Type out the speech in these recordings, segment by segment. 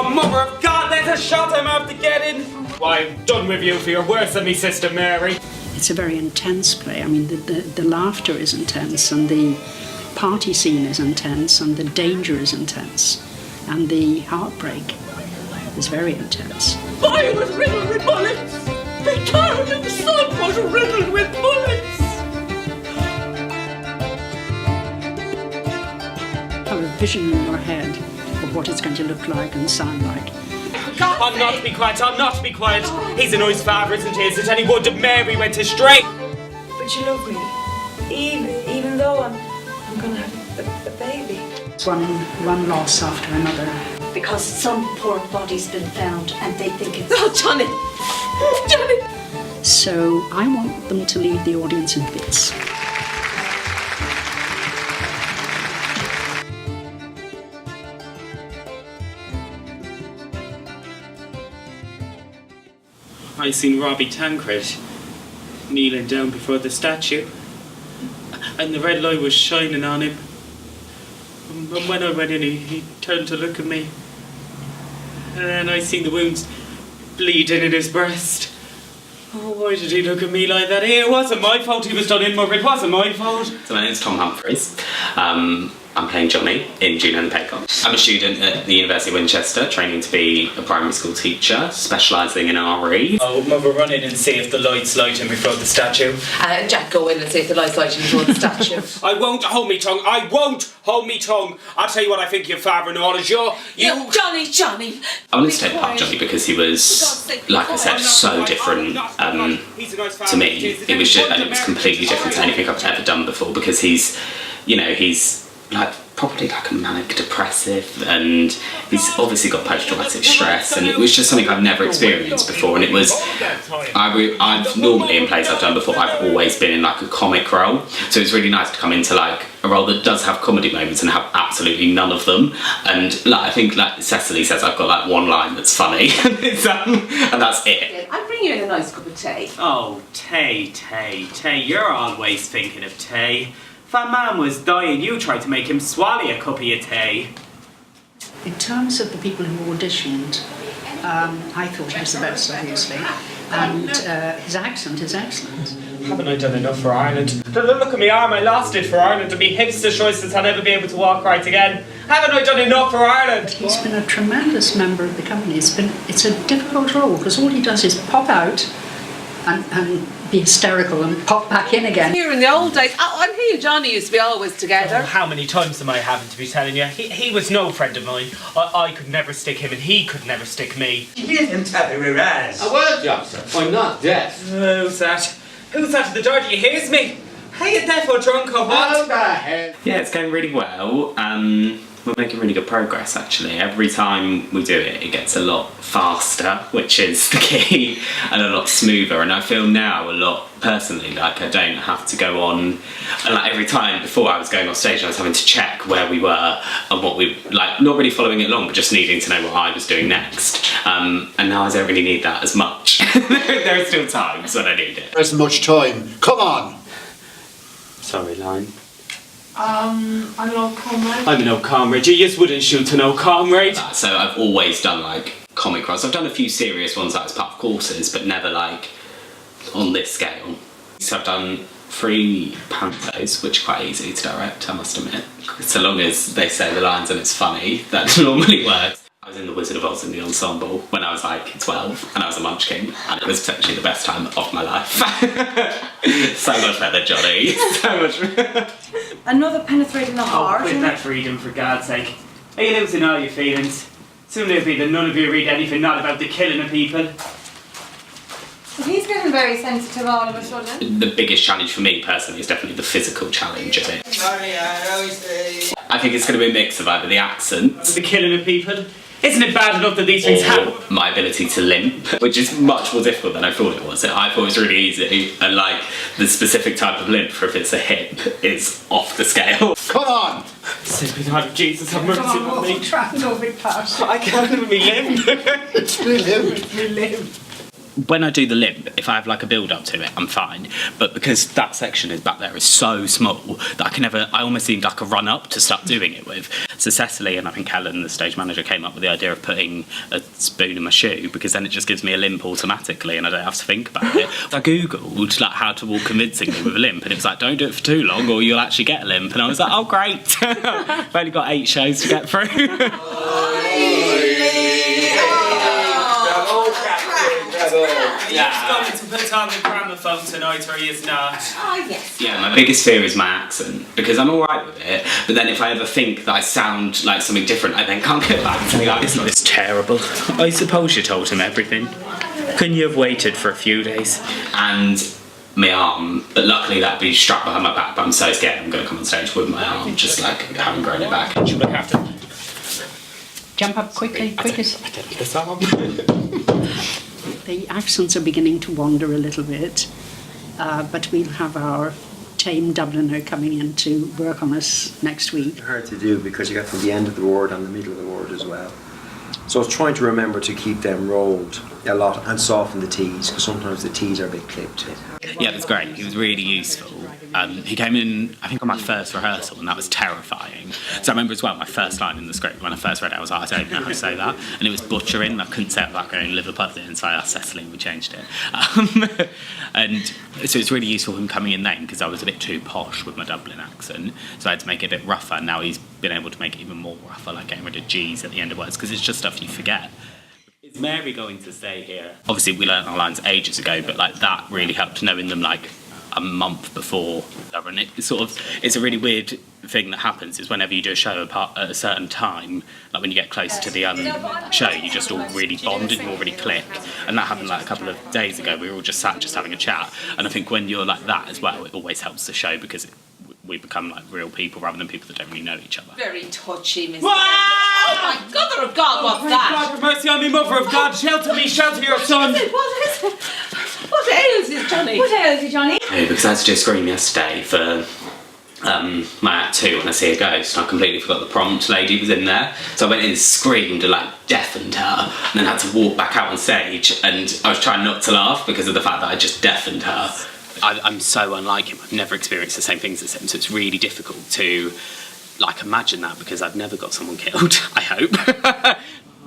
Oh, mother of God, there's a shot I'm after getting. Why, I'm done with you for your worse than me sister Mary. It's a very intense play. I mean, the laughter is intense, and the party scene is intense, and the danger is intense, and the heartbreak is very intense. I was riddled with bullets! The darling son was riddled with bullets! Have a vision in your head of what it's going to look like and sound like. I'm not to be quiet, I'm not to be quiet. He's a nice father, isn't he? Is it any wonder Mary went astray? But you love me, even though I'm gonna have a baby. It's one loss after another. Because some poor body's been found and they think it's... Oh, Johnny! Johnny! So I want them to leave the audience in bits. I seen Robbie Tancred kneeling down before the statue, and the red light was shining on him. And when I went in, he turned to look at me, and then I seen the wounds bleeding in his breast. Oh, why did he look at me like that? It wasn't my fault he was done in, mother. It wasn't my fault. So my name's Tom Humphrey. I'm playing Johnny in Juno and the Paycock. I'm a student at the University of Winchester, training to be a primary school teacher, specialising in RE. Oh, mother, run in and see if the light's lighting before the statue. Jack, go in and see if the light's lighting before the statue. I won't hold me tongue. I won't hold me tongue. I'll tell you what I think your father and all is you. Yeah, Johnny! I wanted to take part of Johnny because he was, like I said, so different to me. It was just, and it was completely different to anything I've ever done before, because he's like probably like a manic depressive, and he's obviously got post-traumatic stress, and it was just something I've never experienced before. And it was, I've normally in plays I've done before, I've always been in like a comic role, so it's really nice to come into like a role that does have comedy moments and have absolutely none of them. And like I think like Cecily says, I've got like one line that's funny and that's it. I'll bring you in a nice cup of tea. Oh, Tay, you're always thinking of Tay. If that man was dying, you tried to make him swallow a cup of your tea. In terms of the people who auditioned, I thought he was the best, obviously, and his accent is excellent. Haven't I done enough for Ireland? Look at me arm, I lost it for Ireland, and me hipster choices I'll never be able to walk right again. Haven't I done enough for Ireland? He's been a tremendous member of the company. It's a difficult role, because all he does is pop out and be hysterical and pop back in again. Here in the old days, and he and Johnny used to be always together. Oh, how many times am I having to be telling you? He was no friend of mine. I could never stick him, and he could never stick me. You didn't have a raz. A word, Johnson. I'm not deaf. Who's that? Who's that at the door? Do you hear me? Are you deaf or drunk or what? Yeah, it's going really well. We're making really good progress actually. Every time we do it, it gets a lot faster, which is the key, and a lot smoother. And I feel now a lot, personally, like I don't have to go on, and like every time before I was going off stage, I was having to check where we were and what we, like not really following it along, but just needing to know what I was doing next. And now I don't really need that as much. There are still times when I need it. There isn't much time. Come on! Sorry, line. I'm an old comrade. I'm an old comrade. You just wouldn't shoot an old comrade. So I've always done like comic roles. I've done a few serious ones like as part of courses, but never like on this scale. So I've done 3 pantos, which are quite easy to direct, I must admit. So long as they say the lines and it's funny, that normally works. I was in The Wizard of Oz in the ensemble when I was like 12, and I was a munchkin, and it was potentially the best time of my life. So much better, Johnny. So much. Another penetrating the heart. Quit that freedom, for God's sake. Are you losing all your feelings? Soon it'll be that none of you read anything not about the killing of people. He's getting very sensitive all of a sudden. The biggest challenge for me personally is definitely the physical challenge of it. I think it's going to be a mix of either the accent, The killing of people? Isn't it bad enough that these things happen? My ability to limp, which is much more difficult than I thought it was. I thought it was really easy, and like the specific type of limp for if it's a hip is off the scale. Come on! Simply God of Jesus, have mercy on me. Try and go a bit past. I can't even be limp. It's me limp. It's me limp. when I do the limp, if I have like a build up to it, I'm fine. But because that section is back there is so small that I almost need like a run up to start doing it with. So Cecily and I think Helen, the stage manager, came up with the idea of putting a spoon in my shoe, because then it just gives me a limp automatically and I don't have to think about it. I googled like how to walk convincingly with a limp, and it was like, don't do it for too long or you'll actually get a limp. And I was like, oh great. I've only got 8 shows to get through. He's going to put on the gramophone tonight, or he is not. Oh, yes. Yeah, my biggest fear is my accent, because I'm alright with it, but then if I ever think that I sound like something different, I then can't get back to the accent. Isn't this terrible? I suppose you told him everything. Couldn't you have waited for a few days? And my arm, but luckily that'd be strapped behind my back, but I'm so scared I'm going to come on stage with my arm, just like having grown it back. You would have to... Jump up quickly, quickest. I don't need this arm. The accents are beginning to wander a little bit, but we'll have our tame Dubliner coming in to work on us next week. Hard to do because you got from the end of the word and the middle of the word as well. So I was trying to remember to keep them rolled a lot and soften the T's, because sometimes the T's are a bit clipped. Yeah, it was great. He was really useful. He came in, I think, on my first rehearsal, and that was terrifying. So I remember as well, my first line in the script, when I first read it, I was like, I don't know how to say that. And it was butchering, and I couldn't say it without going Liverpudlian, so I asked Cecily and we changed it. And so it's really useful him coming in then, because I was a bit too posh with my Dublin accent, so I had to make it a bit rougher. Now he's been able to make it even more rougher, like getting rid of G's at the end of words, because it's just stuff you forget. Is Mary going to stay here? Obviously, we learnt our lines ages ago, but like that really helped knowing them like a month before. And it's a really weird thing that happens is whenever you do a show at a certain time, like when you get close to the show, you just all really bond and you all really click. And that happened like a couple of days ago. We were all just sat just having a chat. And I think when you're like that as well, it always helps the show, because we become like real people rather than people that don't really know each other. Very touchy, Miss. Wow! Oh my Mother of God, what's that? God, have mercy on me, Mother of God! Shelter me, shelter your son! What is it? What ails you, Johnny? What ails you, Johnny? Yeah, because I had to do a scream yesterday for my Act 2 when I see a ghost, and I completely forgot the prompt lady was in there. So I went in and screamed and like deafened her, and then had to walk back out on stage, and I was trying not to laugh because of the fact that I just deafened her. I'm so unlike him. I've never experienced the same things as him, so it's really difficult to like imagine that, because I've never got someone killed, I hope.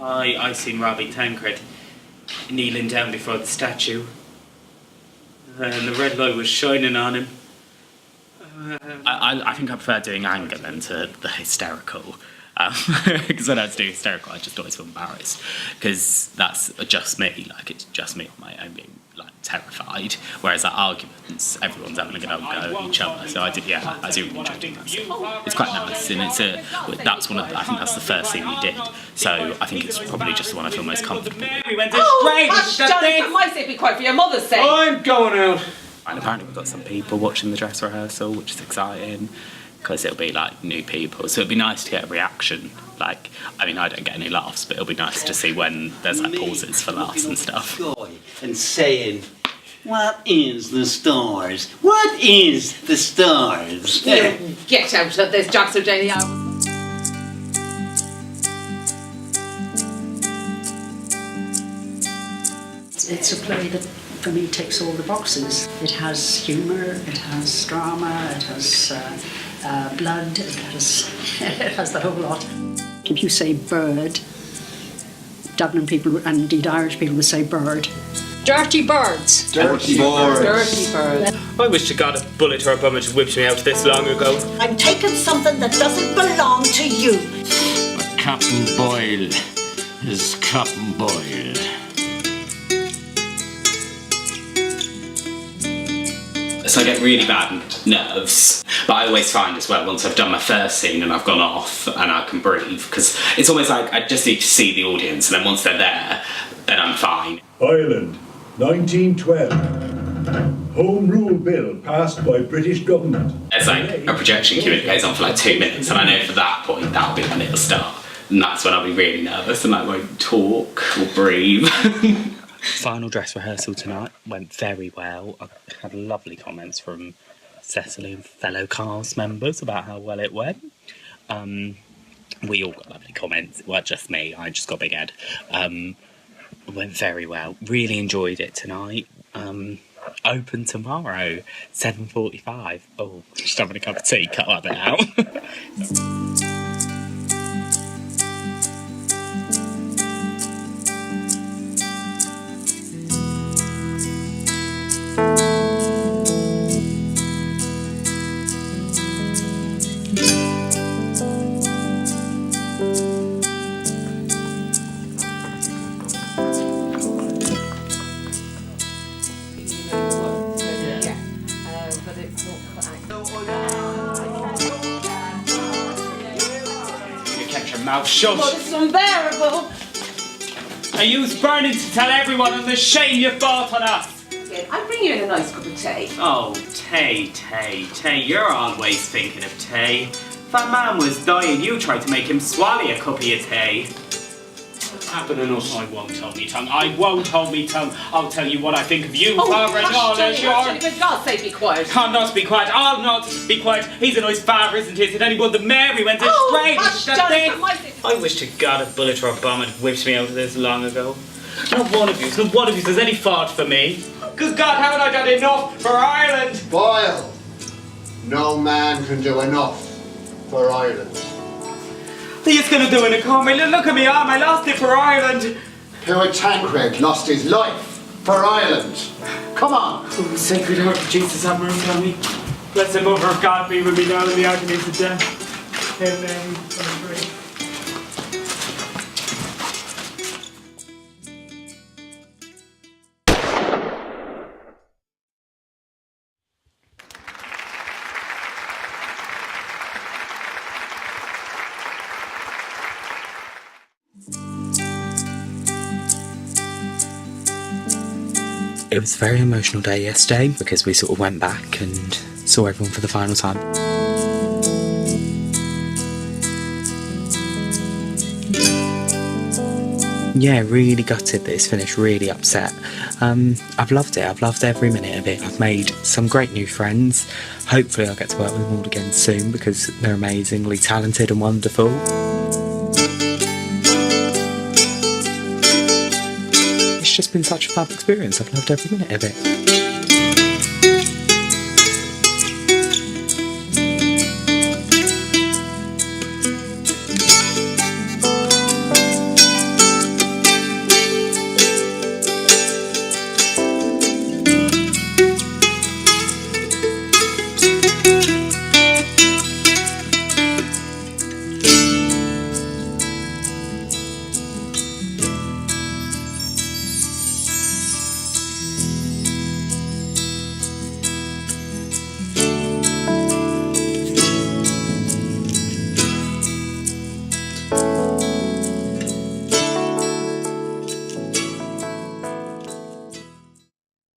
I seen Robbie Tancred kneeling down before the statue, and the red light was shining on him. I think I prefer doing anger than to the hysterical. Because when I had to do hysterical, I just always feel embarrassed, because that's just me. Like, it's just me on my own being like terrified. Whereas at arguments, everyone's having a good old go at each other. So I do really enjoy doing that. It's quite nice, and that's one of I think that's the first thing we did. So I think it's probably just the one I feel most comfortable with. We went to hush, Johnny, for my sake, be quiet, for your mother's sake. I'm going out. And apparently we've got some people watching the dress rehearsal, which is exciting, because it'll be like new people. So it'd be nice to get a reaction. Like, I mean, I don't get any laughs, but it'll be nice to see when there's like pauses for laughs and stuff. And saying, what is the stars? What is the stars? You get out of this, Jackson Daly. It's a play that, for me, ticks all the boxes. It has humour, it has drama, it has blood, it has the whole lot. If you say bird, Dublin people and indeed Irish people would say bird. Dirty birds. Dirty birds. Dirty birds. I wish to God a bullet or a bum had whipped me out this long ago. I'm taking something that doesn't belong to you. But Captain Boyle is Captain Boyle. So I get really bad nerves, but I always find as well, once I've done my first scene and I've gone off and I can breathe, because it's almost like I just need to see the audience, and then once they're there, then I'm fine. Ireland, 1912. Home Rule Bill passed by British government. There's like a projection cue, and it goes on for like 2 minutes, and I know for that point that'll be when it'll start. And that's when I'll be really nervous and like won't talk or breathe. Final dress rehearsal tonight went very well. I had lovely comments from Cecily and fellow cast members about how well it went. We all got lovely comments. It wasn't just me, I just got a big head. It went very well. Really enjoyed it tonight. Open tomorrow, 7:45. Oh, just having a cup of tea. Cut that bit out. Mouth shut. Well, it's unbearable. Are you burning to tell everyone on the shame you brought on us? I'll bring you in a nice cup of tea. Oh, Tay, you're always thinking of Tay. If that man was dying, you tried to make him swallow a cup of your tea. Happening us, I won't hold me tongue. I won't hold me tongue. I'll tell you what I think of you, Father, and all as Johnny, for God's sake, be quiet. I'll not be quiet. I'll not be quiet. He's a nice father, isn't he? Is it anyone that Mary went astray? I wish to God a bullet or a bomb had whipped me out of this long ago. Not one of you has any thought for me. Because God, haven't I done enough for Ireland? Boyle, no man can do enough for Ireland. He's gonna do it, call me. Look at me arm, I lost it for Ireland. Poor Tancred lost his life for Ireland. Come on. Oh, Sacred Heart of Jesus, have mercy on me. Bless the Mother of God be with me now in the agonies of death. Amen. It was a very emotional day yesterday because we sort of went back and saw everyone for the final time. Yeah, really gutted that it's finished, really upset. I've loved it, I've loved every minute of it. I've made some great new friends. Hopefully I'll get to work with them all again soon because they're amazingly talented and wonderful. It's just been such a fab experience. I've loved every minute of it.